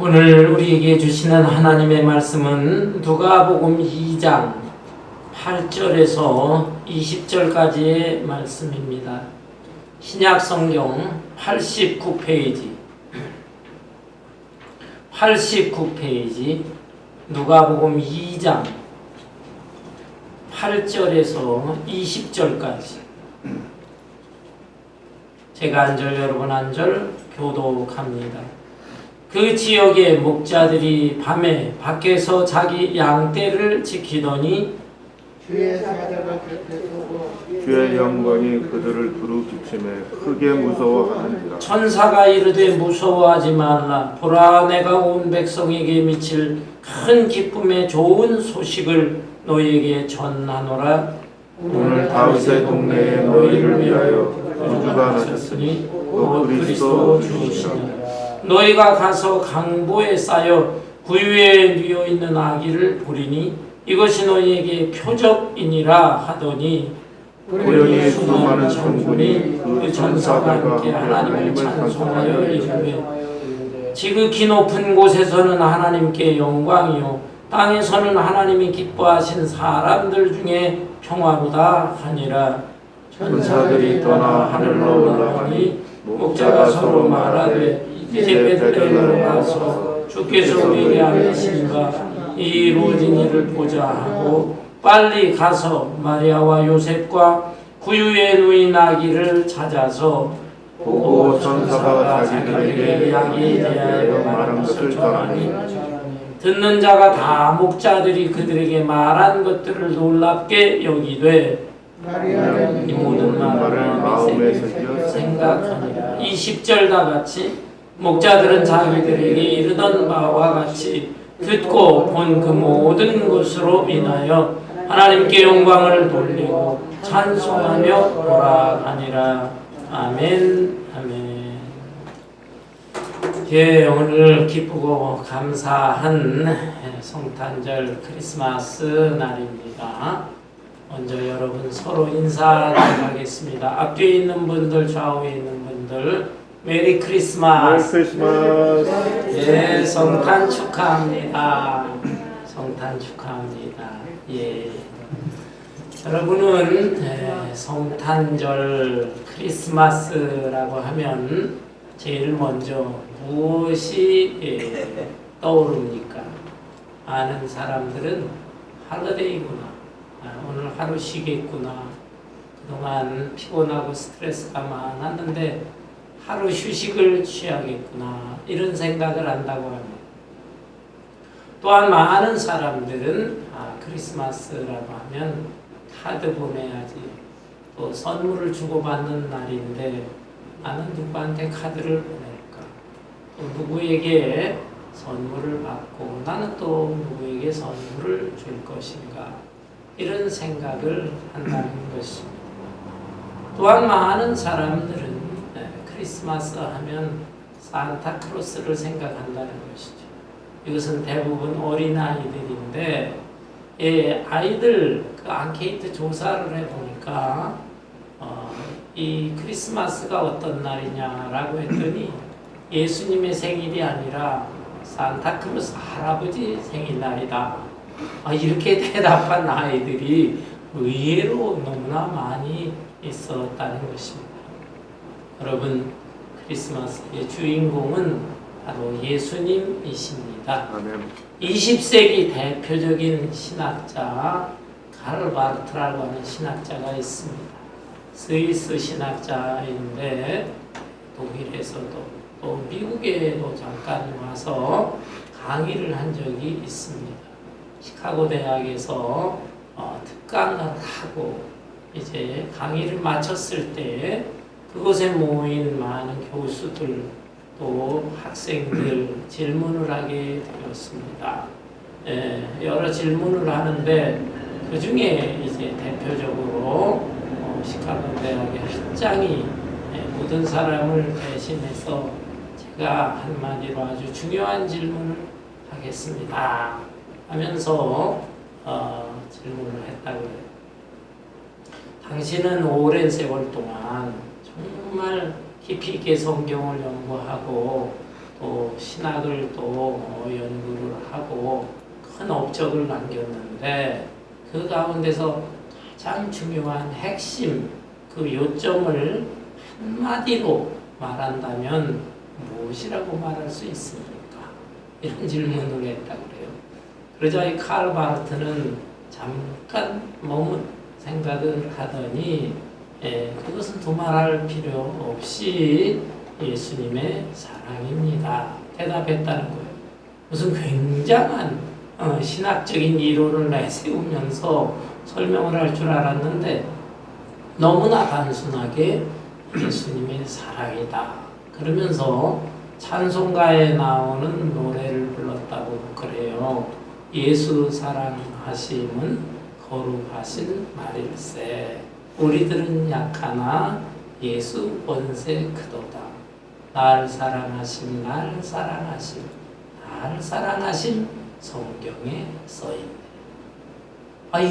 오늘 우리에게 주시는 하나님의 말씀은 누가복음 2장 8절에서 20절까지의 말씀입니다. 신약성경 89페이지 누가복음 2장 8절에서 20절까지 제가 한 절 여러분 한 절 교독합니다. 그 지역의 목자들이 밤에 밖에서 자기 양떼를 지키더니 주의 사자가 곁에 서고 주의 영광이 그들을 두루 비침해 크게 무서워하는지라. 천사가 이르되 무서워하지 말라. 보라, 내가 온 백성에게 미칠 큰 기쁨의 좋은 소식을 너희에게 전하노라. 오늘 다윗의 동네에 너희를 위하여 구주가 나셨으니 곧 그리스도 주시니라. 너희가 가서 강보에 쌓여 구유에 누워 있는 아기를 보리니 이것이 너희에게 표적이니라 하더니 고연히 수많은 천군이 그 천사가 함께 하나님을 찬송하여 이르되 지극히 높은 곳에서는 하나님께 영광이요 땅에서는 하나님이 기뻐하신 사람들 중에 평화로다 하니라. 천사들이 떠나 하늘로 올라가니 목자가 서로 말하되 이제 베들레헴으로 가서 주께서 우리에게 알리신가 이 이루어진 일을 보자 하고 빨리 가서 마리아와 요셉과 구유에 누인 아기를 찾아서 보고 천사가 자기들에게 아기에 대하여 말한 것을 전하니 전하니 듣는 자가 다 목자들이 그들에게 말한 것들을 놀랍게 여기되 마리아는 이 모든 말을 마음에서 생각하니라. 20절 다 같이 목자들은 자기들에게 이르던 바와 같이 듣고 본 그 모든 것으로 인하여 하나님께 영광을 돌리고 찬송하며 돌아가니라. 아멘. 아멘. 예, 오늘 기쁘고 감사한 성탄절 크리스마스 날입니다. 먼저 여러분 서로 인사 나누겠습니다. 앞뒤에 있는 분들, 좌우에 있는 분들, 메리 크리스마스. 메리 크리스마스. 예, 성탄 축하합니다. 성탄 축하합니다. 예. 여러분은 성탄절 크리스마스라고 하면 제일 먼저 무엇이 떠오릅니까? 많은 사람들은 할러데이구나. 오늘 하루 쉬겠구나. 그동안 피곤하고 스트레스가 많았는데 하루 휴식을 취하겠구나. 이런 생각을 한다고 합니다. 또한 많은 사람들은 크리스마스라고 하면 카드 보내야지. 또 선물을 주고받는 날인데 나는 누구한테 카드를 보낼까? 또 누구에게 선물을 받고 나는 또 누구에게 선물을 줄 것인가? 이런 생각을 한다는 것입니다. 또한 많은 사람들은 크리스마스 하면 산타크로스를 생각한다는 것이죠. 이것은 대부분 어린아이들인데 아이들 그 앙케이트 조사를 해보니까 이 크리스마스가 어떤 날이냐라고 했더니 예수님의 생일이 아니라 산타크로스 할아버지 생일날이다. 이렇게 대답한 아이들이 의외로 너무나 많이 있었다는 것입니다. 여러분, 크리스마스의 주인공은 바로 예수님이십니다. 아멘. 20세기 대표적인 신학자 카를 바르트라고 하는 신학자가 있습니다. 스위스 신학자인데 독일에서도 또 미국에도 잠깐 와서 강의를 한 적이 있습니다. 시카고 대학에서 특강을 하고 이제 강의를 마쳤을 때 그곳에 모인 많은 교수들 또 학생들 질문을 하게 되었습니다. 여러 질문을 하는데 그 중에 이제 대표적으로 시카고 대학의 학장이 모든 사람을 대신해서 제가 한마디로 아주 중요한 질문을 하겠습니다 하면서 질문을 했다고 해요. 당신은 오랜 세월 동안 정말 깊이 있게 성경을 연구하고 또 또 신학을 또 연구를 하고 큰 업적을 남겼는데 그 가운데서 가장 중요한 핵심 그 요점을 한마디로 말한다면 무엇이라고 말할 수 있습니까? 이런 질문을 했다고 그래요. 그러자 이 칼 바르트는 잠깐 머문 생각을 하더니 그것은 두말할 필요 없이 예수님의 사랑입니다. 대답했다는 거예요. 무슨 굉장한 신학적인 이론을 내세우면서 설명을 할 줄 알았는데 너무나 단순하게 예수님의 사랑이다. 그러면서 찬송가에 나오는 노래를 불렀다고 그래요. 예수 사랑하심은 거룩하신 말일세. 우리들은 약하나 예수 원세 크도다. 날 사랑하심 날 사랑하심 날 사랑하심 성경에 써있네.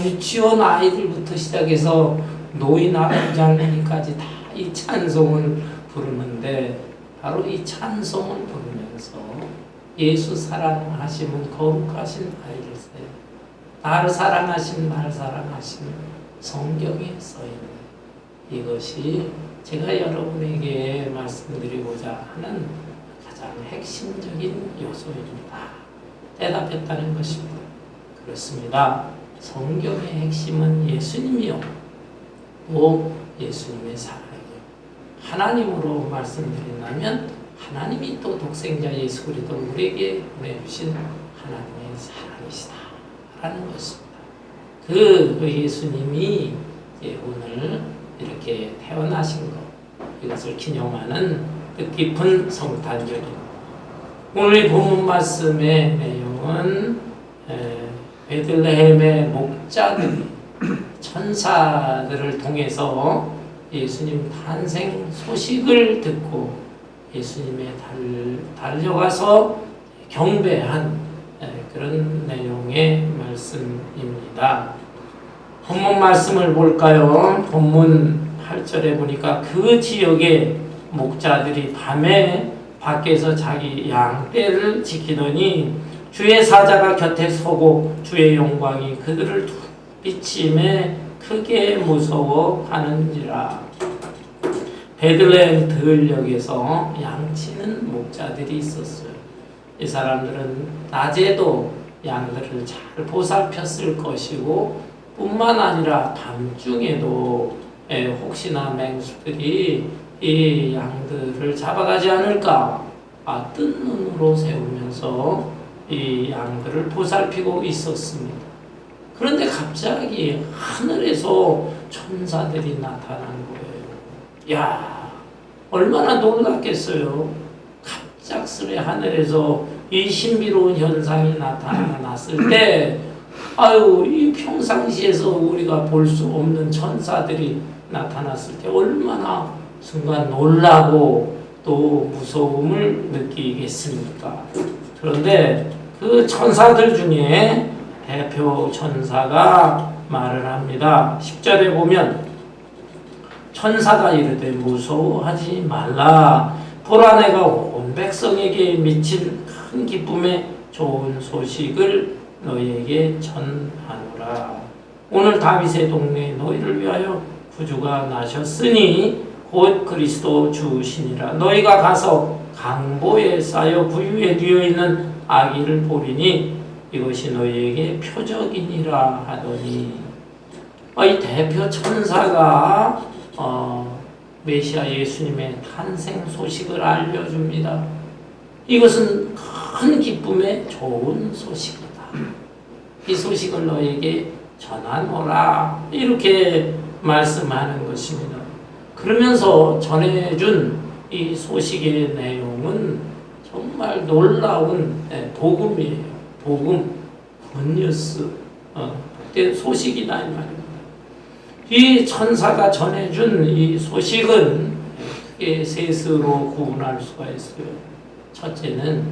유치원 아이들부터 시작해서 노인 아버지 할머니까지 다 이 찬송을 부르는데 바로 이 찬송을 부르면서 예수 사랑하심은 거룩하신 아이일세. 나를 사랑하신 날 사랑하신 성경에 써있네. 이것이 제가 여러분에게 말씀드리고자 하는 가장 핵심적인 요소입니다. 대답했다는 것입니다. 그렇습니다. 성경의 핵심은 예수님이요. 또 예수님의 사랑이요. 하나님으로 말씀드린다면 하나님이 또 독생자 예수 그리스도 우리에게 보내주신 하나님의 사랑이시다 라는 것입니다. 그 예수님이 이제 오늘 이렇게 태어나신 것, 이것을 기념하는 뜻깊은 성탄절입니다. 오늘 본문 말씀의 내용은 베들레헴의 목자들이 천사들을 통해서 예수님 탄생 소식을 듣고 예수님의 달려가서 경배한 그런 내용의 말씀입니다. 본문 말씀을 볼까요? 본문 8절에 보니까 그 지역의 목자들이 밤에 밖에서 자기 양떼를 지키더니 주의 사자가 곁에 서고 주의 영광이 그들을 비침에 크게 무서워하는지라. 베들레헴 들녘에서 양치는 목자들이 있었어요. 이 사람들은 낮에도 양들을 잘 보살폈을 것이고 뿐만 아니라 밤중에도 혹시나 맹수들이 이 양들을 잡아가지 않을까 뜬 눈으로 세우면서 이 양들을 보살피고 있었습니다. 그런데 갑자기 하늘에서 천사들이 나타난 거예요. 야, 얼마나 놀랐겠어요. 갑작스레 하늘에서 이 신비로운 현상이 나타났을 때 이 평상시에서 우리가 볼 수 없는 천사들이 나타났을 때 얼마나 순간 놀라고 또 무서움을 느끼겠습니까? 그런데 그 천사들 중에 대표 천사가 말을 합니다. 10절에 보면 천사가 이르되 무서워하지 말라. 보라 내가 온 백성에게 미칠 큰 기쁨의 좋은 소식을 너희에게 전하노라. 오늘 다윗의 동네에 너희를 위하여 구주가 나셨으니 곧 그리스도 주시니라. 너희가 가서 강보에 쌓여 구유에 뉘어있는 아기를 보리니 이것이 너희에게 표적이니라 하더니 이 대표 천사가 메시아 예수님의 탄생 소식을 알려줍니다. 이것은 큰 기쁨의 좋은 소식이다. 이 소식을 너에게 전하노라. 이렇게 말씀하는 것입니다. 그러면서 전해준 이 소식의 내용은 정말 놀라운 복음이에요. 복음, 굿뉴스, 복된 소식이다 이 말입니다. 이 천사가 전해준 이 소식은 크게 셋으로 구분할 수가 있어요. 첫째는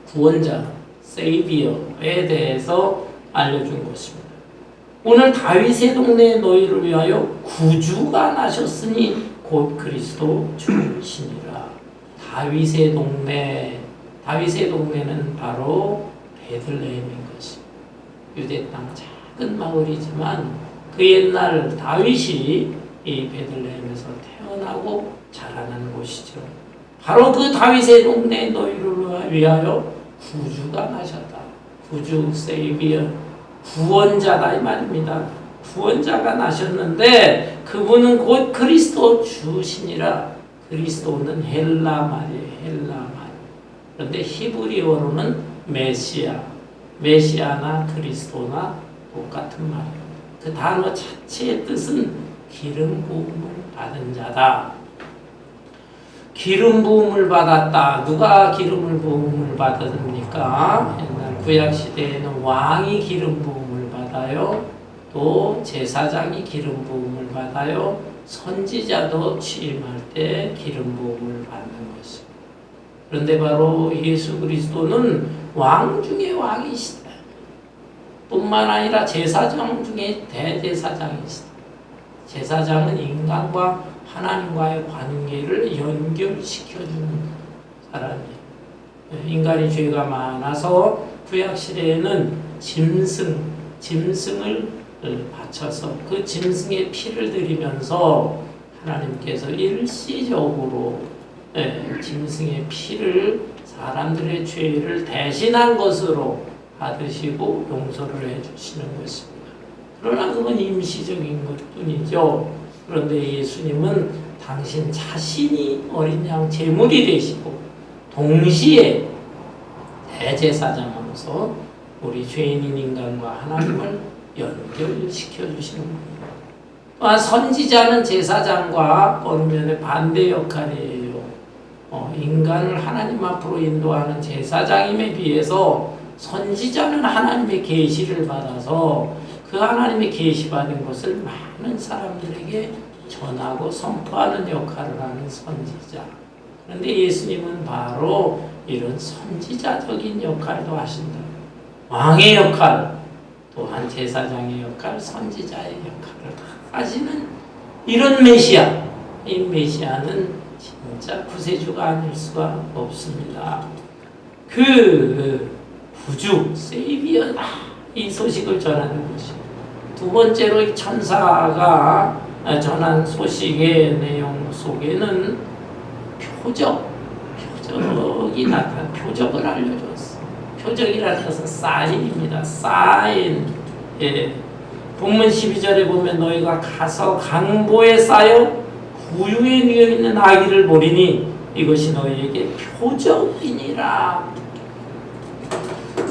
구원자, 세이비어에 대해서 알려준 것입니다. 오늘 다윗의 동네에 너희를 위하여 구주가 나셨으니 곧 그리스도 주시니라. 다윗의 동네는 바로 베들레헴인 것입니다. 유대 땅 작은 마을이지만 그 옛날 다윗이 이 베들레헴에서 태어나고 자라는 곳이죠. 바로 그 다윗의 동네 너희를 위하여 구주가 나셨다. 구주 세이비어, 구원자다 이 말입니다. 구원자가 나셨는데 그분은 곧 그리스도 주시니라. 그리스도는 헬라 말이에요. 헬라 말. 그런데 히브리어로는 메시아나 그리스도나 똑같은 말입니다. 그 단어 자체의 뜻은 기름 부음을 받은 자다. 기름 부음을 받았다. 누가 기름 부음을 받았습니까? 옛날 구약 시대에는 왕이 기름 부음을 받아요. 또 제사장이 기름 부음을 받아요. 선지자도 취임할 때 기름 부음을 받는 것입니다. 그런데 바로 예수 그리스도는 왕 중에 왕이시다. 뿐만 아니라 제사장 중에 대제사장이시다. 제사장은 인간과 하나님과의 관계를 연결시켜주는 사람이에요. 인간이 죄가 많아서 구약시대에는 짐승을 바쳐서 그 짐승의 피를 드리면서 하나님께서 일시적으로 짐승의 피를 사람들의 죄를 대신한 것으로 받으시고 용서를 해주시는 것입니다. 그러나 그건 임시적인 것뿐이죠. 그런데 예수님은 당신 자신이 어린 양 제물이 되시고 동시에 대제사장으로서 우리 죄인인 인간과 하나님을 연결시켜 주시는 분입니다. 또한 선지자는 제사장과 어느 면에 반대 역할이에요. 인간을 하나님 앞으로 인도하는 제사장임에 비해서 선지자는 하나님의 계시를 받아서 그 하나님의 계시받은 것을 많은 사람들에게 전하고 선포하는 역할을 하는 선지자. 그런데 예수님은 바로 이런 선지자적인 역할도 하신다. 왕의 역할, 또한 제사장의 역할, 선지자의 역할을 다 하시는 이런 메시아. 이 메시아는 진짜 구세주가 아닐 수가 없습니다. 그 구주, 세이비어다. 이 소식을 전하는 것이. 두 번째로 이 천사가 전한 소식의 내용 속에는 표적을 알려줬어. 표적이라는 것은 사인입니다. 사인. 본문 12절에 보면 너희가 가서 강보에 쌓여 구유에 누워 있는 아기를 보리니 이것이 너희에게 표적이니라.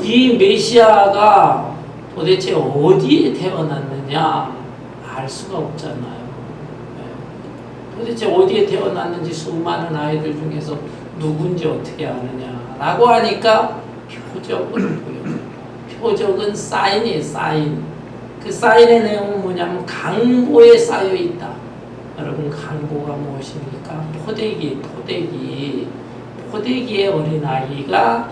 이 메시아가 도대체 어디에 태어났느냐 알 수가 없잖아요. 도대체 어디에 태어났는지 수많은 아이들 중에서 누군지 어떻게 아느냐라고 하니까 표적을 보여요. 표적은 사인이에요. 사인. 그 사인의 내용은 뭐냐면 강보에 쌓여 있다. 여러분 강보가 무엇입니까? 포대기에 어린아이가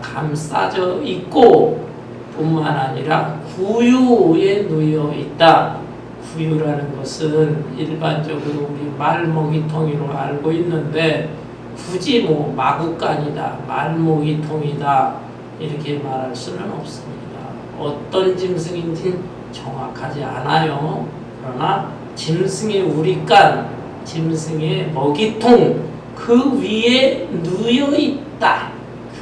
감싸져 있고 뿐만 아니라 구유에 누워 있다. 구유라는 것은 일반적으로 우리 말모기통으로 알고 있는데 굳이 마구간이다, 말모기통이다 이렇게 말할 수는 없습니다. 어떤 짐승인지는 정확하지 않아요. 그러나 짐승의 우리간, 짐승의 먹이통 그 위에 누워 있다.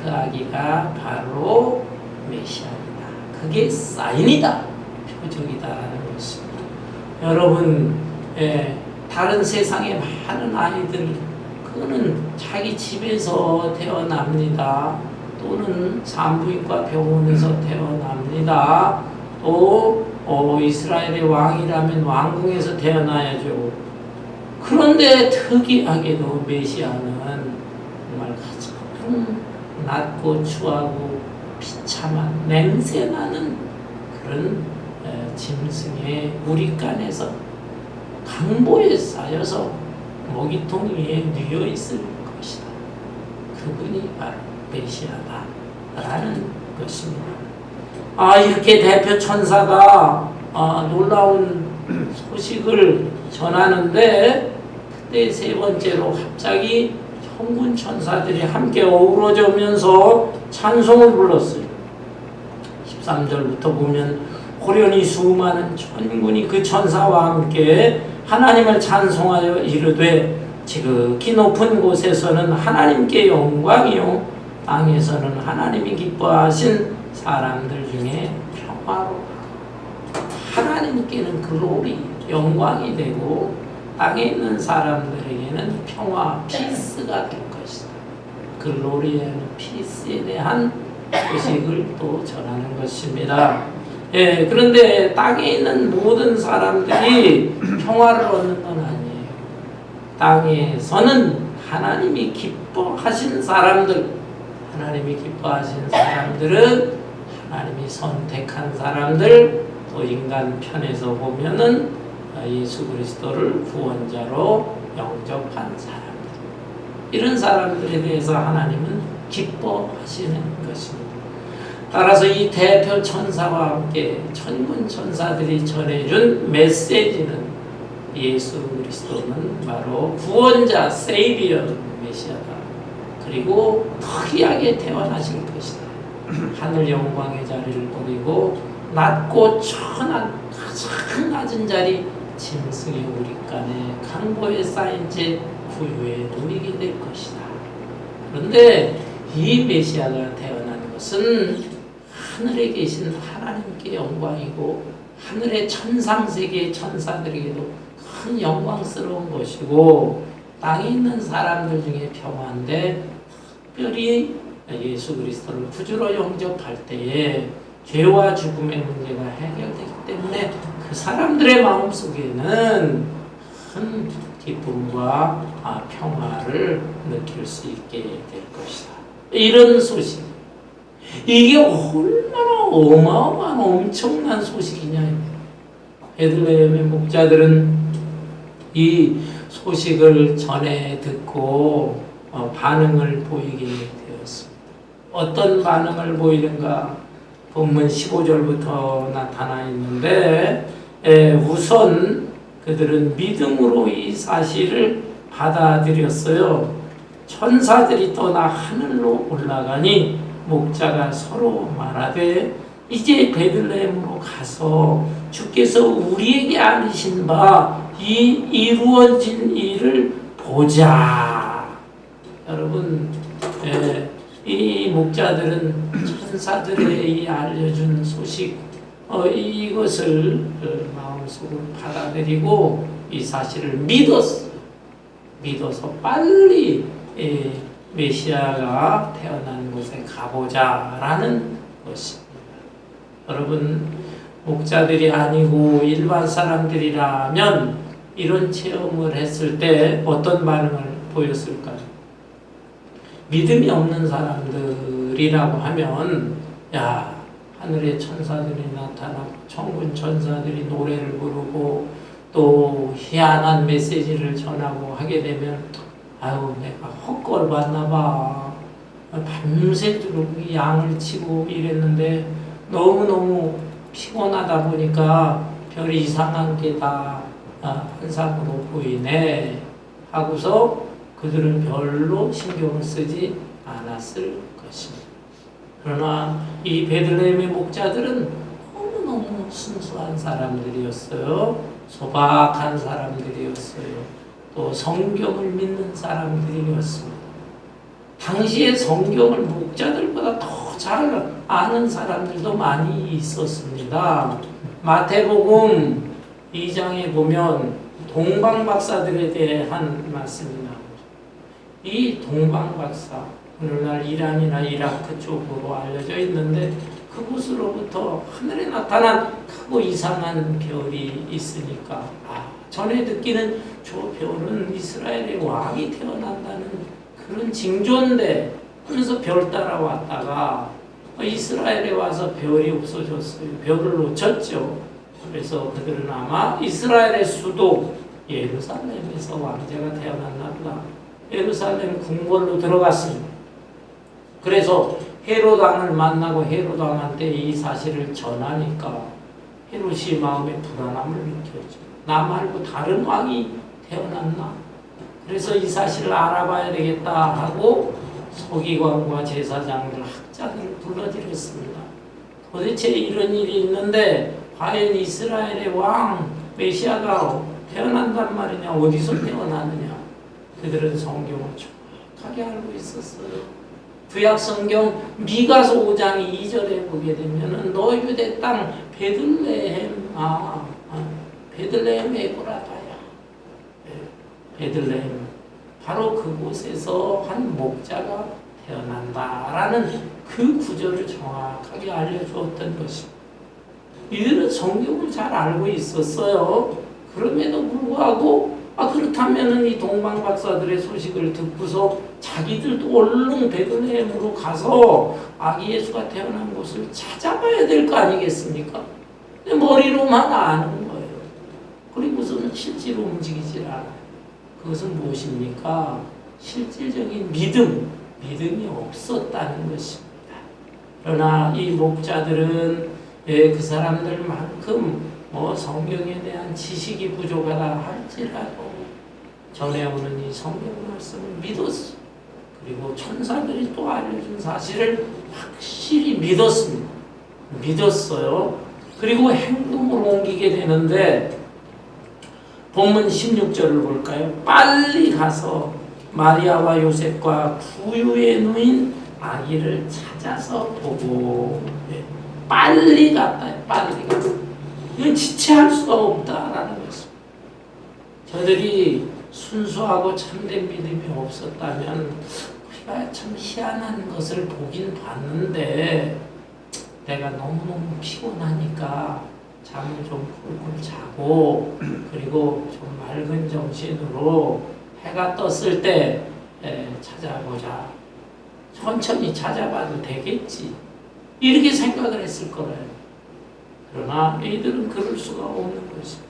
그 아기가 바로 메시아입니다. 그게 사인이다. 표적이다라는 것입니다. 여러분, 다른 세상의 많은 아이들 그거는 자기 집에서 태어납니다. 또는 산부인과 병원에서 태어납니다. 또 이스라엘의 왕이라면 왕궁에서 태어나야죠. 그런데 특이하게도 메시아는 정말 가장 낮고 추하고 비참한 냄새나는 그런 짐승의 우리간에서 강보에 쌓여서 먹이통 위에 누워 있을 것이다. 그분이 바로 메시아다라는 것입니다. 이렇게 대표 천사가 놀라운 소식을 전하는데 그때 세 번째로 갑자기 천군 천사들이 함께 어우러져면서 찬송을 불렀어요. 13절부터 보면 호련히 수많은 천군이 그 천사와 함께 하나님을 찬송하여 이르되 지극히 높은 곳에서는 하나님께 영광이요 땅에서는 하나님이 기뻐하신 사람들 중에 평화로 하나님께는 글로리 영광이 되고 땅에 있는 사람들에게는 평화 피스가 될 것이다. 글로리에는 피스에 대한 소식을 또 전하는 것입니다. 예, 그런데 땅에 있는 모든 사람들이 평화를 얻는 건 아니에요. 땅에서는 하나님이 기뻐하신 사람들, 하나님이 기뻐하신 사람들은 하나님이 선택한 사람들, 또 인간 편에서 보면은 예수 그리스도를 구원자로 영접한 사람들, 이런 사람들에 대해서 하나님은 기뻐하시는 것입니다. 따라서 이 대표 천사와 함께 천군 천사들이 전해준 메시지는 예수 그리스도는 바로 구원자, 세이비어, 메시아다. 그리고 특이하게 태어나실 것이다. 하늘 영광의 자리를 버리고 낮고 천한 가장 낮은 자리 짐승의 우리간에 강보에 쌓인 채 구유에 누이게 될 것이다. 그런데 이 메시아가 태어난 것은 하늘에 계신 하나님께 영광이고 하늘의 천상세계의 천사들에게도 큰 영광스러운 것이고 땅에 있는 사람들 중에 평화인데 특별히 예수 그리스도를 구주로 영접할 때에 죄와 죽음의 문제가 해결되기 때문에 그 사람들의 마음속에는 큰 기쁨과 평화를 느낄 수 있게 될 것이다. 이런 소식, 이게 얼마나 어마어마한 엄청난 소식이냐. 베들레헴의 목자들은 이 소식을 전해 듣고 반응을 보이게 되었습니다. 어떤 반응을 보이는가? 본문 15절부터 나타나 있는데 우선 그들은 믿음으로 이 사실을 받아들였어요. 천사들이 떠나 하늘로 올라가니 목자가 서로 말하되 이제 베들레헴으로 가서 주께서 우리에게 알리신 바 이 이루어진 일을 보자. 여러분, 이 목자들은 천사들의 이 알려준 소식, 이것을 마음속으로 받아들이고 이 사실을 믿었어요. 믿어서 빨리 메시아가 태어난 곳에 가보자라는 것입니다. 여러분, 목자들이 아니고 일반 사람들이라면 이런 체험을 했을 때 어떤 반응을 보였을까요? 믿음이 없는 사람들이라고 하면 야, 하늘의 천사들이 나타나고 천군 천사들이 노래를 부르고 또 희한한 메시지를 전하고 하게 되면 아유, 내가 헛걸 봤나 봐. 밤새도록 양을 치고 이랬는데 너무너무 피곤하다 보니까 별이 이상한 게 다 환상으로 보이네 하고서 그들은 별로 신경을 쓰지 않았을 것입니다. 그러나 이 베들레헴의 목자들은 너무너무 순수한 사람들이었어요. 소박한 사람들이었어요. 또 성경을 믿는 사람들이었습니다. 당시에 성경을 목자들보다 더 잘 아는 사람들도 많이 있었습니다. 마태복음 2장에 보면 동방박사들에 대한 말씀이 나옵니다. 이 동방박사, 오늘날 이란이나 이라크 쪽으로 알려져 있는데 그곳으로부터 하늘에 나타난 크고 이상한 별이 있으니까 전에 듣기는 저 별은 이스라엘의 왕이 태어난다는 그런 징조인데 하면서 별 따라왔다가 이스라엘에 와서 별이 없어졌어요. 별을 놓쳤죠. 그래서 그들은 아마 이스라엘의 수도 예루살렘에서 왕자가 태어났나 보다. 예루살렘 궁궐로 들어갔습니다. 그래서 헤롯 왕을 만나고 헤롯 왕한테 이 사실을 전하니까 헤롯이 마음에 불안함을 느꼈죠. 나 말고 다른 왕이 태어났나? 그래서 이 사실을 알아봐야 되겠다 하고 서기관과 제사장들, 학자들을 불러들였습니다. 도대체 이런 일이 있는데 과연 이스라엘의 왕 메시아가 태어난단 말이냐, 어디서 태어나느냐. 그들은 성경을 정확하게 알고 있었어요. 구약 성경 미가서 5장 2절에 보게 되면은 너 유대 땅 베들레헴 베들레헴 에브라다야. 베들레헴 바로 그곳에서 한 목자가 태어난다라는 그 구절을 정확하게 알려주었던 것입니다. 이들은 성경을 잘 알고 있었어요. 그럼에도 불구하고 그렇다면은 이 동방 박사들의 소식을 듣고서 자기들도 얼른 베들레헴으로 가서 아기 예수가 태어난 곳을 찾아봐야 될 거 아니겠습니까? 근데 머리로만 아는 거예요. 그리고서는 실제로 움직이질 않아요. 그것은 무엇입니까? 실질적인 믿음이 없었다는 것입니다. 그러나 이 목자들은 그 사람들만큼 성경에 대한 지식이 부족하다 할지라도 전해오는 이 성경 말씀을 믿었어. 그리고 천사들이 또 알려준 사실을 확실히 믿었습니다. 믿었어요. 그리고 행동으로 옮기게 되는데 본문 16절을 볼까요? 빨리 가서 마리아와 요셉과 구유에 누인 아기를 찾아서 보고 빨리 갔다. 빨리 갔다. 이건 지체할 수가 없다라는 것입니다. 저들이 순수하고 참된 믿음이 없었다면 우리가 참 희한한 것을 보긴 봤는데 내가 너무너무 피곤하니까 잠을 좀 꿀꿀 자고 그리고 좀 맑은 정신으로 해가 떴을 때 찾아보자. 천천히 찾아봐도 되겠지. 이렇게 생각을 했을 거예요. 그러나 이들은 그럴 수가 없는 것입니다.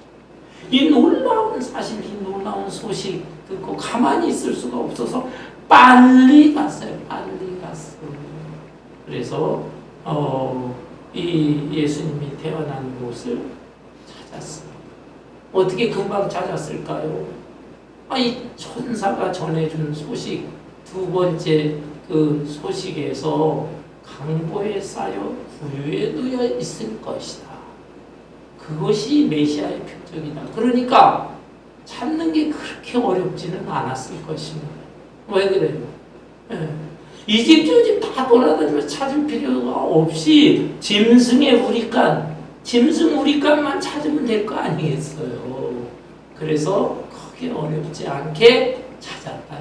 이 놀라운 사실, 이 놀라운 소식 듣고 가만히 있을 수가 없어서 빨리 갔어요. 빨리 갔어요. 그래서 이 예수님이 태어난 곳을 찾았어요. 어떻게 금방 찾았을까요? 이 천사가 전해준 소식, 두 번째 그 소식에서 강보에 쌓여 구유에 누여 있을 것이다. 그것이 메시아의 표적이다. 그러니까 찾는 게 그렇게 어렵지는 않았을 것입니다. 왜 그래요? 이 집 저 집 다 돌아다니면서 찾을 필요가 없이 짐승의 우리간만 찾으면 될 거 아니겠어요. 그래서 크게 어렵지 않게 찾았다.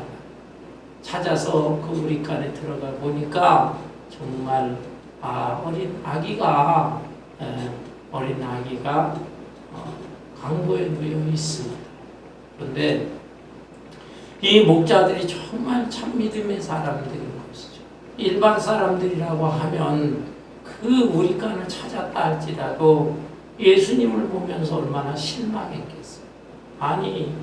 찾아서 그 우리간에 들어가 보니까 정말 어린 아기가 강보에 누워 있습니다. 그런데 이 목자들이 정말 참 믿음의 사람들인 것이죠. 일반 사람들이라고 하면 그 우리간을 찾았다 할지라도 예수님을 보면서 얼마나 실망했겠어요. 아니,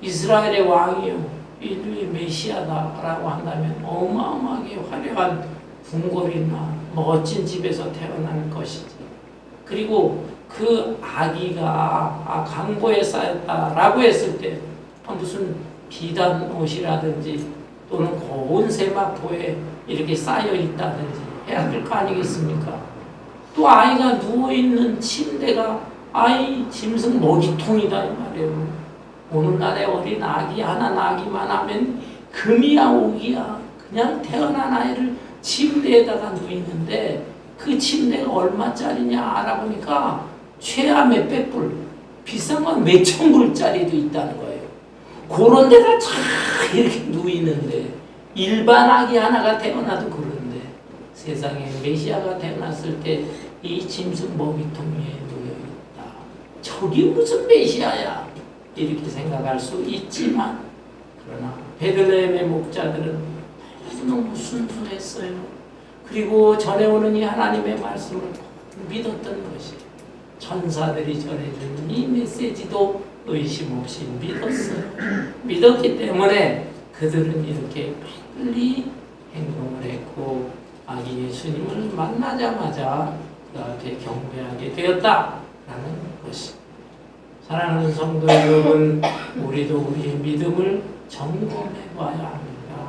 이스라엘의 왕이요, 인류의 메시아다라고 한다면 어마어마하게 화려한 궁궐이나 멋진 집에서 태어날 것이지. 그리고 그 아기가 강보에 쌓였다라고 했을 때 무슨 비단 옷이라든지 또는 고운 세마포에 이렇게 쌓여 있다든지 해야 될 거 아니겠습니까? 또 아이가 누워있는 침대가 짐승 먹이통이다 이 말이에요. 오늘날의 어린 아기 하나 낳기만 하면 금이야 옥이야. 그냥 태어난 아이를 침대에다가 누이는데 그 침대가 얼마짜리냐 알아보니까 최하 몇백 불, 비싼 건 몇천 불짜리도 있다는 거예요. 그런 데다 쫙 이렇게 누이는데 일반 아기 하나가 태어나도 그런데 세상에 메시아가 태어났을 때 이 짐승 먹이통 위에 누워있다. 저기 무슨 메시아야? 이렇게 생각할 수 있지만 그러나 베들레헴의 목자들은 너무 순수했어요. 그리고 전해오는 이 하나님의 말씀을 믿었던 것이 천사들이 전해주는 이 메시지도 의심 없이 믿었어요. 믿었기 때문에 그들은 이렇게 빨리 행동을 했고 아기 예수님을 만나자마자 그 앞에 경배하게 되었다라는 것이. 사랑하는 성도 여러분, 우리도 우리의 믿음을 점검해 봐야 합니다.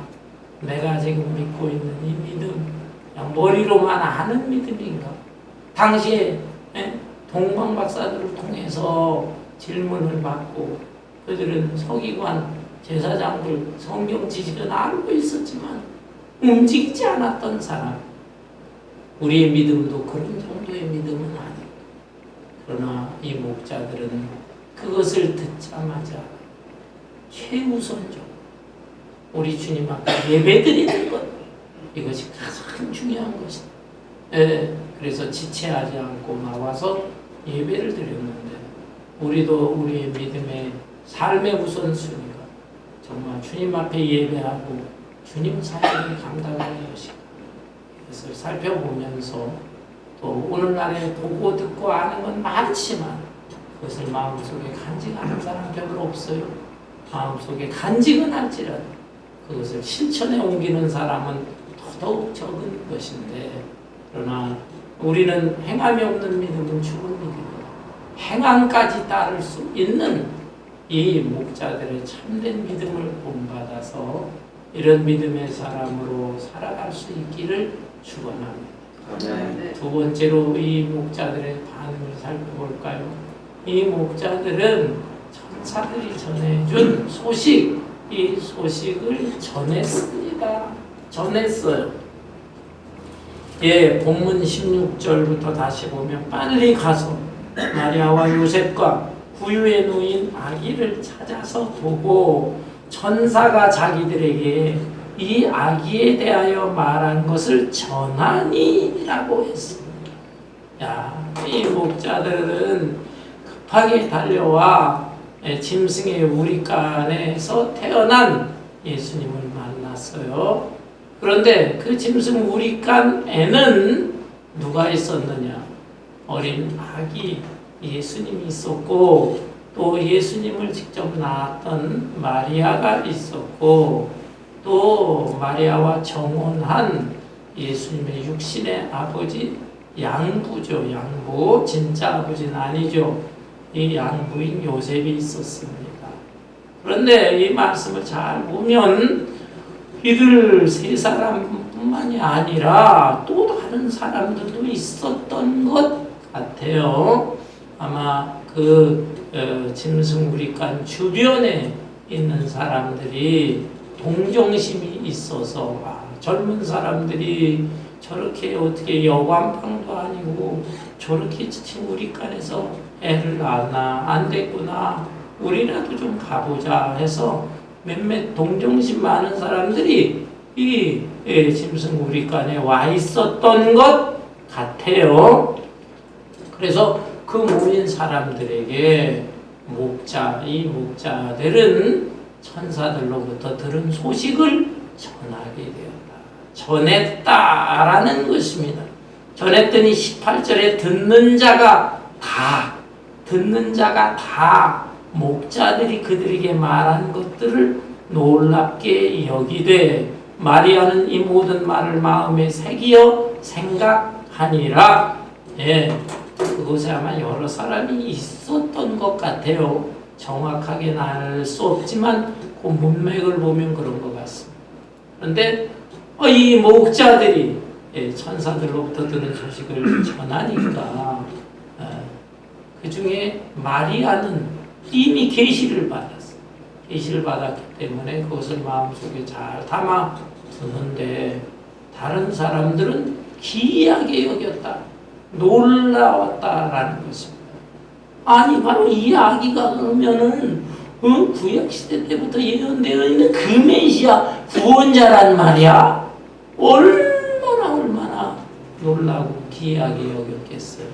내가 지금 믿고 있는 이 믿음, 그냥 머리로만 아는 믿음인가? 당시에 동방 박사들을 통해서 질문을 받고 그들은 서기관, 제사장들, 성경 지식은 알고 있었지만 움직이지 않았던 사람. 우리의 믿음도 그런 정도의 믿음은 아닙니다. 그러나 이 목자들은 그것을 듣자마자 최우선적으로 우리 주님 앞에 예배드리는 것, 이것이 가장 중요한 것이다. 그래서 지체하지 않고 나와서 예배를 드렸는데, 우리도 우리의 믿음의 삶의 우선순위가 정말 주님 앞에 예배하고 주님 사역을 감당하는 것이다. 이것을 살펴보면서 또 오늘날에 보고 듣고 아는 건 많지만 그것을 마음속에 간직하는 사람 별로 없어요. 마음속에 간직은 할지라도 그것을 실천에 옮기는 사람은 더더욱 적은 것인데, 그러나 우리는 행함이 없는 믿음은 죽은 믿음이다. 행함까지 따를 수 있는 이 목자들의 참된 믿음을 본받아서 이런 믿음의 사람으로 살아갈 수 있기를 축원합니다. 두 번째로 이 목자들의 반응을 살펴볼까요? 이 목자들은 천사들이 전해준 소식, 이 소식을 전했습니다. 전했어요. 본문 16절부터 다시 보면 빨리 가서 마리아와 요셉과 구유에 놓인 아기를 찾아서 보고 천사가 자기들에게 이 아기에 대하여 말한 것을 전하니라고 했습니다. 이 목자들은 급하게 달려와 짐승의 우리간에서 태어난 예수님을 만났어요. 그런데 그 짐승 우리간에는 누가 있었느냐? 어린 아기 예수님이 있었고, 또 예수님을 직접 낳았던 마리아가 있었고, 또 마리아와 정혼한 예수님의 육신의 아버지 양부죠. 양부, 진짜 아버지는 아니죠. 이 양부인 요셉이 있었습니다. 그런데 이 말씀을 잘 보면 이들 세 사람뿐만이 아니라 또 다른 사람들도 있었던 것 같아요. 아마 그 짐승 우리간 주변에 있는 사람들이 동정심이 있어서 젊은 사람들이 저렇게 어떻게 여관방도 아니고 저렇게 우리간에서 애를 낳았나, 안 됐구나, 우리라도 좀 가보자 해서 몇몇 동정심 많은 사람들이 이 짐승 우리간에 와 있었던 것 같아요. 그래서 그 모인 사람들에게 이 목자들은 천사들로부터 들은 소식을 전하게 되었다. 전했다라는 것입니다. 전했더니 18절에 듣는 자가 다 목자들이 그들에게 말한 것들을 놀랍게 여기되 마리아는 이 모든 말을 마음에 새기어 생각하니라. 그곳에 아마 여러 사람이 있었던 것 같아요. 정확하게는 알 수 없지만 그 문맥을 보면 그런 것 같습니다. 그런데 이 목자들이 천사들로부터 들은 소식을 전하니까 그 중에 마리아는 이미 계시를 받았어요. 계시를 받았기 때문에 그것을 마음속에 잘 담아 두는데, 다른 사람들은 기이하게 여겼다, 놀라웠다라는 것입니다. 아니 바로 이 아기가 그러면은 구약시대 때부터 예언되어 있는 그 메시아 구원자란 말이야. 얼마나 놀라고 기이하게 여겼겠어요.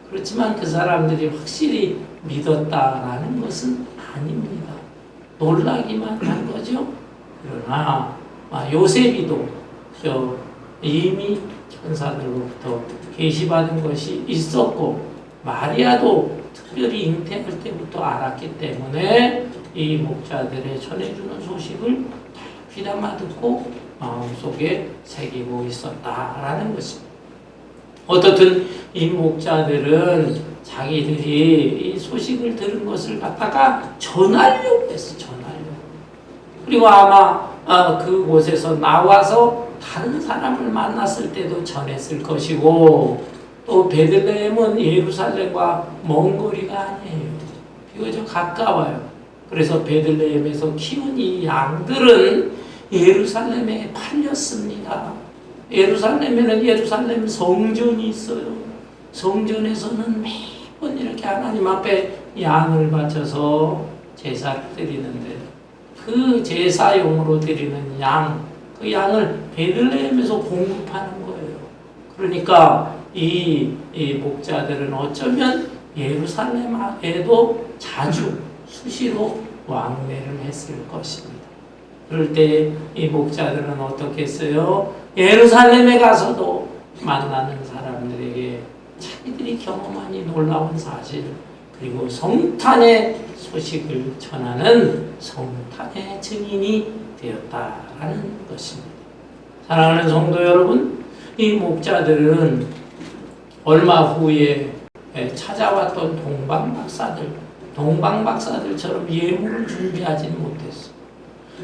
그렇지만 그 사람들이 확실히 믿었다라는 것은 아닙니다. 놀라기만 한 거죠. 그러나 요셉이도 이미 천사들로부터 계시받은 것이 있었고, 마리아도 특별히 잉태할 때부터 알았기 때문에 이 목자들의 전해주는 소식을 다 귀담아 듣고 마음속에 새기고 있었다라는 것입니다. 어떻든 이 목자들은 자기들이 이 소식을 들은 것을 갖다가 전하려고 했어. 전하려고. 그리고 아마 그곳에서 나와서 다른 사람을 만났을 때도 전했을 것이고, 또 베들레헴은 예루살렘과 먼 거리가 아니에요. 비교적 가까워요. 그래서 베들레헴에서 키운 이 양들은 예루살렘에 팔렸습니다. 예루살렘 성전이 있어요. 성전에서는 매번 이렇게 하나님 앞에 양을 바쳐서 제사를 드리는데, 그 제사용으로 드리는 양, 그 양을 베들레헴에서 공급하는 거예요. 그러니까 이 목자들은 어쩌면 예루살렘에도 자주 수시로 왕래를 했을 것입니다. 그럴 때 이 목자들은 어떻게 했어요? 예루살렘에 가서도 만나는 사람들에게 자기들이 경험한 이 놀라운 사실, 그리고 성탄의 소식을 전하는 성탄의 증인이 되었다라는 것입니다. 사랑하는 성도 여러분, 이 목자들은 얼마 후에 찾아왔던 동방박사들처럼 예물을 준비하지는 못했어.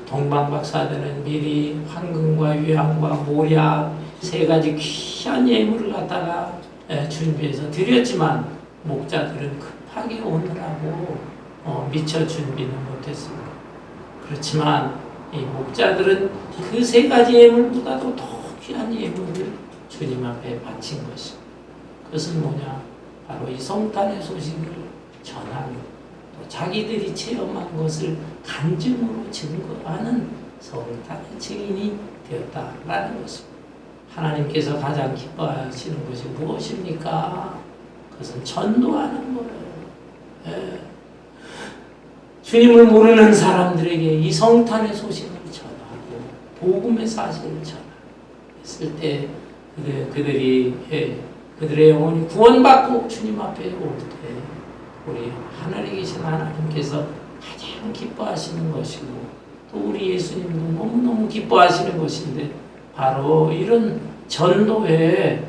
동방박사들은 미리 황금과 유향과 모략 세 가지 귀한 예물을 갖다가 준비해서 드렸지만, 목자들은 급하게 오느라고 미처 준비는 못했습니다. 그렇지만 이 목자들은 그 세 가지 예물보다도 더 귀한 예물을 주님 앞에 바친 것입니다. 그것은 뭐냐? 바로 이 성탄의 소식을 전하며 또 자기들이 체험한 것을 간증으로 증거하는 성탄의 증인이 되었다라는 것입니다. 하나님께서 가장 기뻐하시는 것이 무엇입니까? 그것은 전도하는 거예요. 예. 주님을 모르는 사람들에게 이 성탄의 소식을 전하고 복음의 사실을 전했을 때 그들의 영혼이 구원받고 주님 앞에 올 때 우리 하늘에 계신 하나님께서 가장 기뻐하시는 것이고, 또 우리 예수님도 너무너무 기뻐하시는 것인데, 바로 이런 전도의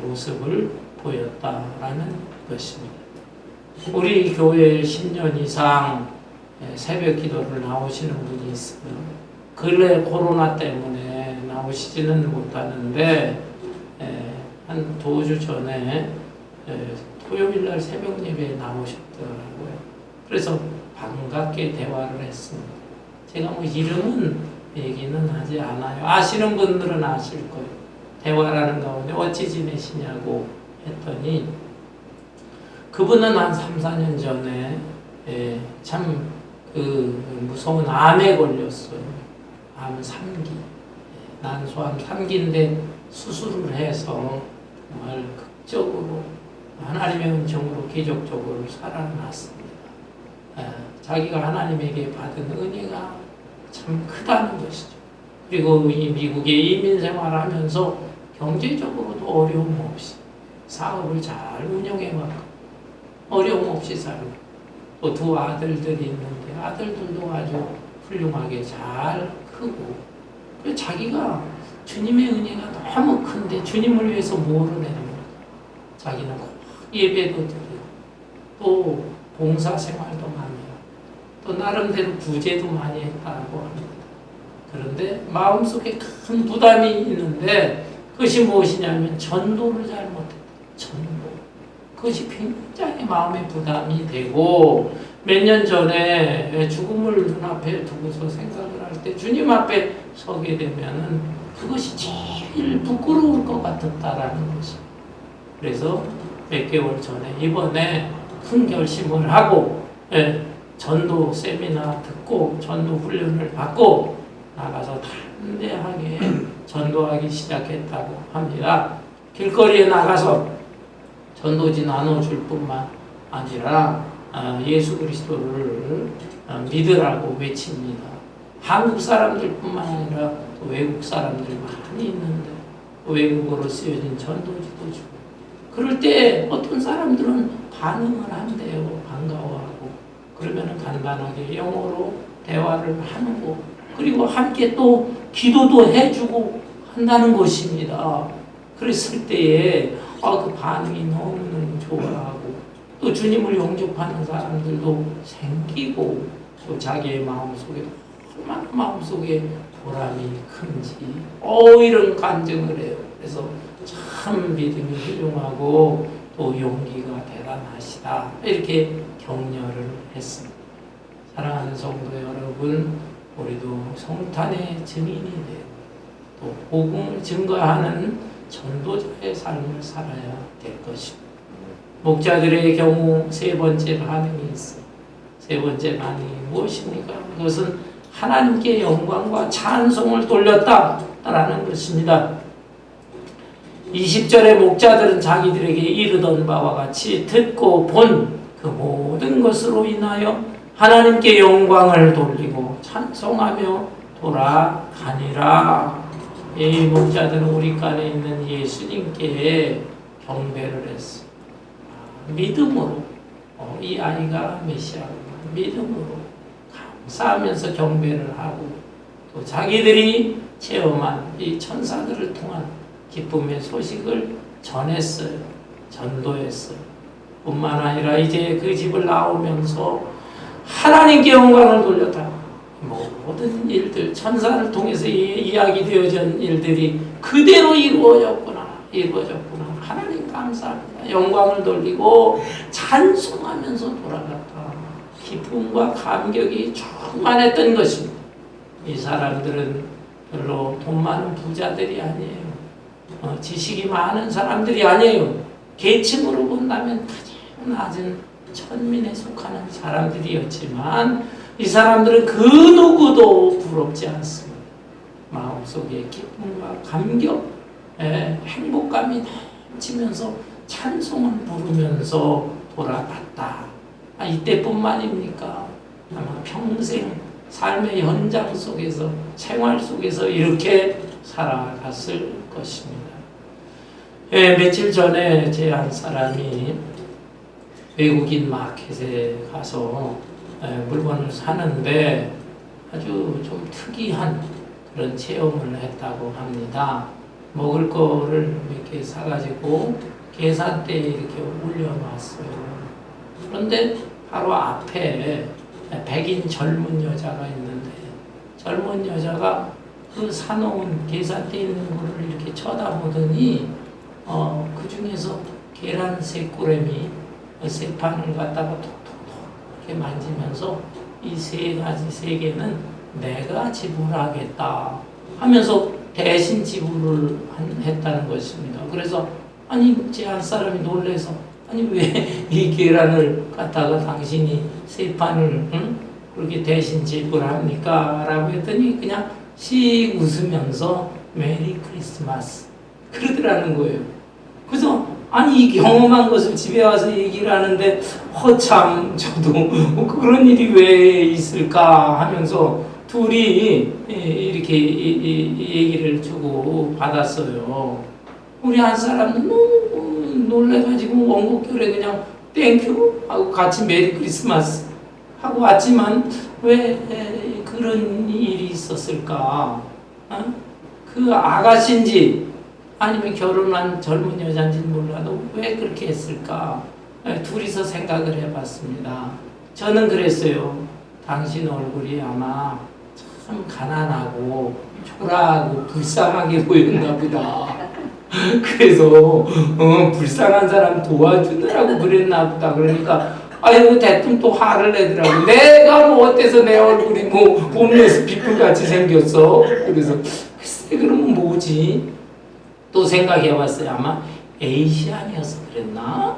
모습을 보였다라는 것입니다. 우리 교회에 10년 이상 새벽 기도를 나오시는 분이 있어요. 근래 코로나 때문에 나오시지는 못하는데, 한 2주 전에 토요일날 새벽 예배에 나오셨더라고요. 그래서 반갑게 대화를 했습니다. 제가 뭐 이름은 얘기는 하지 않아요. 아시는 분들은 아실 거예요. 대화라는 가운데 어찌 지내시냐고 했더니, 그분은 한 3, 4년 전에 참 무서운 암에 걸렸어요. 암 3기. 난소암 3기인데 수술을 해서 정말 극적으로 하나님의 은총으로 기적적으로 살아났습니다. 자기가 하나님에게 받은 은혜가 참 크다는 것이죠. 그리고 이 미국에 이민 생활하면서 경제적으로도 어려움 없이 사업을 잘 운영해왔고 어려움 없이 살고, 또 2 아들들이 있는데 아들들도 아주 훌륭하게 잘 크고, 그래서 자기가 주님의 은혜가 너무 큰데 주님을 위해서 뭐를 해야 됩니까? 자기는 예배도 드리고 또 봉사생활도 많이 하고 또 나름대로 구제도 많이 했다고 합니다. 그런데 마음속에 큰 부담이 있는데, 그것이 무엇이냐면 전도를 잘 못했다. 전도. 그것이 굉장히 마음의 부담이 되고, 몇 년 전에 죽음을 눈앞에 두고서 생각을 할 때 주님 앞에 서게 되면은 그것이 제일 부끄러울 것 같았다라는 것입니다. 그래서 몇 개월 전에 이번에 큰 결심을 하고 전도 세미나 듣고 전도 훈련을 받고 나가서 담대하게 전도하기 시작했다고 합니다. 길거리에 나가서 전도지 나눠줄 뿐만 아니라 예수 그리스도를 믿으라고 외칩니다. 한국 사람들뿐만 아니라 또 외국 사람들 많이 있는데 외국어로 쓰여진 전도지도 주고, 그럴 때 어떤 사람들은 반응을 한대요. 반가워하고. 그러면은 간단하게 영어로 대화를 하는 거, 그리고 함께 또 기도도 해주고 한다는 것입니다. 그랬을 때에 그 반응이 너무너무 좋아하고 또 주님을 영접하는 사람들도 생기고 또 자기의 마음속에 얼마나 마음속에 보람이 큰지 이런 간증을 해요. 그래서 참 믿음이 훌륭하고 또 용기가 대단하시다 이렇게 격려를 했습니다. 사랑하는 성도 여러분, 우리도 성탄의 증인이 되고 또 복음을 증거하는 전도자의 삶을 살아야 될 것입니다. 목자들의 경우 세 번째 반응이 있어요. 세 번째 반응이 무엇입니까? 그것은 하나님께 영광과 찬송을 돌렸다라는 것입니다. 20절의 목자들은 자기들에게 이르던 바와 같이 듣고 본 그 모든 것으로 인하여 하나님께 영광을 돌리고 찬송하며 돌아가니라. 이 목자들은 우리 간에 있는 예수님께 경배를 했어. 믿음으로 이 아이가 메시아구나 믿음으로 감사하면서 경배를 하고 또 자기들이 체험한 이 천사들을 통한 기쁨의 소식을 전했어요. 전도했어요. 뿐만 아니라 이제 그 집을 나오면서 하나님께 영광을 돌렸다. 모든 일들, 천사를 통해서 이야기 되어진 일들이 그대로 이루어졌구나. 하나님 감사합니다. 영광을 돌리고 찬송하면서 돌아갔다. 기쁨과 감격이 충만했던 것입니다. 이 사람들은 별로 돈 많은 부자들이 아니에요. 지식이 많은 사람들이 아니에요. 계층으로 본다면 가장 낮은 천민에 속하는 사람들이었지만 이 사람들은 그 누구도 부럽지 않습니다. 마음속에 기쁨과 감격, 행복감이 넘치면서 찬송을 부르면서 돌아갔다. 이때뿐만입니까? 아마 평생 삶의 현장 속에서 생활 속에서 이렇게 살아갔을 것입니다. 며칠 전에 제 한 사람이 외국인 마켓에 가서 물건을 사는데 아주 좀 특이한 그런 체험을 했다고 합니다. 먹을 거를 몇 개 사가지고 계산대에 이렇게 올려놨어요. 그런데 바로 앞에 백인 젊은 여자가 있는데 젊은 여자가 그 사놓은 계산대에 있는 거를 이렇게 쳐다보더니 그 중에서 계란 세 꾸레미 세 판을 갖다가 톡톡톡 이렇게 만지면서 이 세 개는 내가 지불하겠다 하면서 대신 지불을 했다는 것입니다. 그래서 제 한 사람이 놀래서 왜 이 계란을 갖다가 당신이 세 판을 그렇게 대신 지불합니까? 라고 했더니 그냥 씩 웃으면서 메리 크리스마스 그러더라는 거예요. 그래서 이 경험한 것을 집에 와서 얘기를 하는데 참 저도 그런 일이 왜 있을까 하면서 둘이 이렇게 얘기를 주고 받았어요. 우리 한 사람은 너무 놀래가지고 원곡결에 그냥 땡큐 하고 같이 메리 크리스마스 하고 왔지만 왜 그런 일이 있었을까? 그 아가씨인지 아니면 결혼한 젊은 여자인지는 몰라도 왜 그렇게 했을까? 둘이서 생각을 해봤습니다. 저는 그랬어요. 당신 얼굴이 아마 참 가난하고 초라하고 불쌍하게 보였나 보다. 그래서 불쌍한 사람 도와주느라고 그랬나 보다. 그러니까 대뜸 또 화를 내더라고. 내가 어때서 내 얼굴이 홈레스 피플같이 생겼어? 그래서 글쎄 그러면 뭐지? 또 생각해봤어요. 아마 에이시안이어서 그랬나?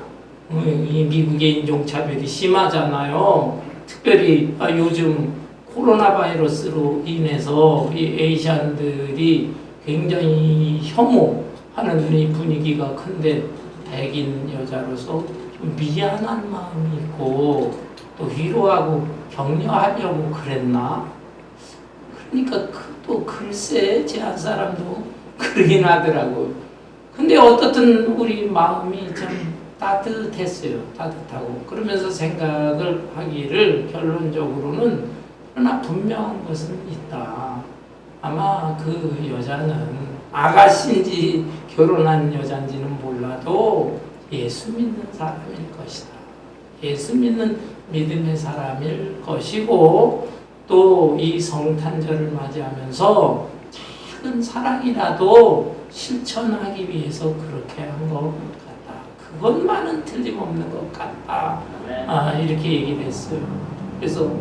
이 미국의 인종차별이 심하잖아요. 특별히 요즘 코로나 바이러스로 인해서 이 에이시안들이 굉장히 혐오하는 이 분위기가 큰데 백인 여자로서 좀 미안한 마음이 있고 또 위로하고 격려하려고 그랬나? 그러니까 또 글쎄 제 한 사람도 그러긴 하더라고요. 근데 어떻든 우리 마음이 좀 따뜻했어요. 따뜻하고 그러면서 생각을 하기를 결론적으로는 그러나 분명한 것은 있다. 아마 그 여자는 아가씨인지 결혼한 여잔지는 몰라도 예수 믿는 사람일 것이다. 예수 믿는 믿음의 사람일 것이고 또 이 성탄절을 맞이하면서 작은 사랑이라도 실천하기 위해서 그렇게 한 것 같다. 그것만은 틀림없는 것 같다. 이렇게 얘기를 했어요. 그래서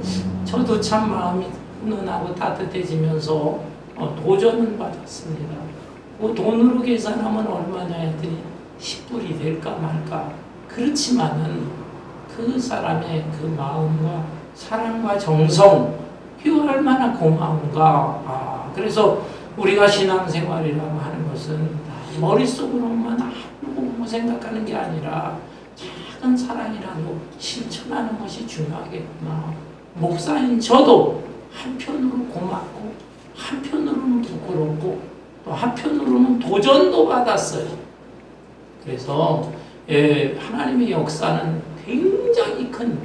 저도 참 마음이 훈훈하고 따뜻해지면서 도전을 받았습니다. 돈으로 계산하면 얼마냐 했더니 10불이 될까 말까. 그렇지만은 그 사람의 그 마음과 사랑과 정성, 이거 얼마나 고마운가. 그래서 우리가 신앙생활이라고 하는 것은 머릿속으로만 알고 생각하는 게 아니라 작은 사랑이라도 실천하는 것이 중요하겠구나. 목사인 저도 한편으로 고맙고 한편으로는 부끄럽고 또 한편으로는 도전도 받았어요. 그래서 하나님의 역사는 굉장히 큰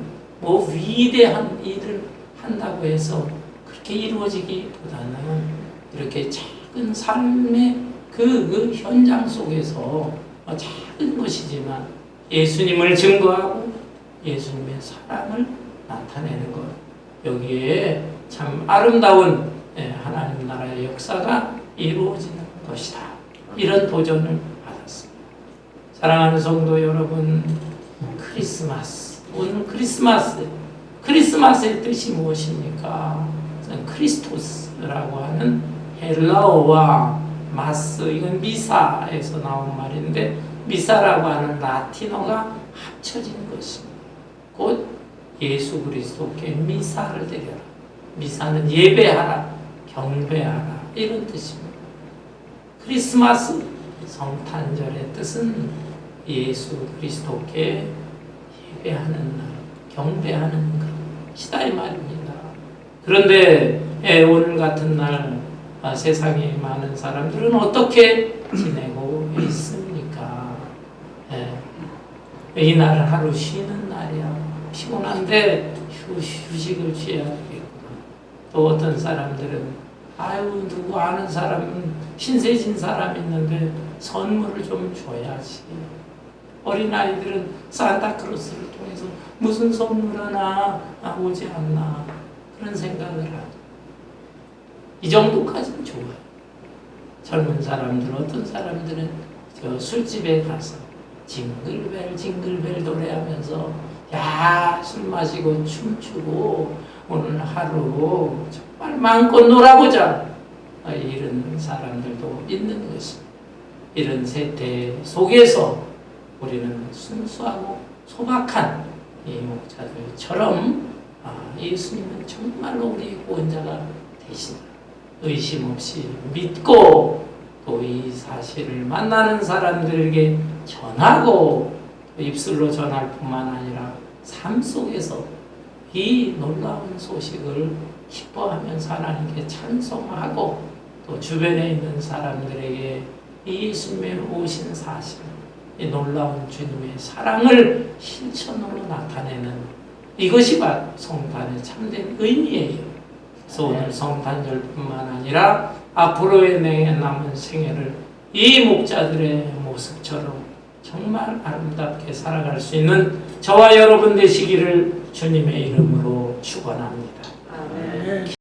위대한 일을 한다고 해서 그렇게 이루어지기보다는 이렇게 작은 삶의 그 현장 속에서 작은 것이지만 예수님을 증거하고 예수님의 사랑을 나타내는 것, 여기에 참 아름다운 하나님 나라의 역사가 이루어지는 것이다. 이런 도전을 받았습니다. 사랑하는 성도 여러분, 크리스마스, 오늘 크리스마스의 뜻이 무엇입니까? 크리스토스라고 하는 헬라어와 마스, 이건 미사에서 나온 말인데 미사라고 하는 라틴어가 합쳐진 것입니다. 곧 예수 그리스도께 미사를 드려라. 미사는 예배하라, 경배하라, 이런 뜻입니다. 크리스마스, 성탄절의 뜻은 예수 그리스도께 예배하는 날, 경배하는 것이다 이 말입니다. 그런데 오늘 같은 날 세상에 많은 사람들은 어떻게 지내고 있습니까? 이 날은 하루 쉬는 날이야. 피곤한데 휴식을 취해야 되겠구나. 또 어떤 사람들은 아유, 누구 아는 사람은 신세진 사람 있는데 선물을 좀 줘야지. 어린아이들은 산타크로스를 통해서 무슨 선물 하나 오지 않나, 그런 생각을 하죠. 이 정도까지는 좋아요. 젊은 사람들, 어떤 사람들은 저 술집에 가서 징글벨 징글벨 노래하면서 술 마시고 춤추고 오늘 하루 정말 마음껏 놀아보자, 이런 사람들도 있는 것입니다. 이런 세태 속에서 우리는 순수하고 소박한 이 목자들처럼 예수님은 정말로 우리의 구원자가 되신다, 의심 없이 믿고 또 이 사실을 만나는 사람들에게 전하고, 입술로 전할 뿐만 아니라 삶 속에서 이 놀라운 소식을 기뻐하면서 하나님께 찬송하고 또 주변에 있는 사람들에게 이 예수님의 오신 사실, 이 놀라운 주님의 사랑을 실천으로 나타내는, 이것이 바로 성탄의 참된 의미예요. 그래서 오늘 성탄절뿐만 아니라 앞으로의 남은 생애를 이 목자들의 모습처럼 정말 아름답게 살아갈 수 있는 저와 여러분 되시기를 주님의 이름으로 축원합니다. 아멘.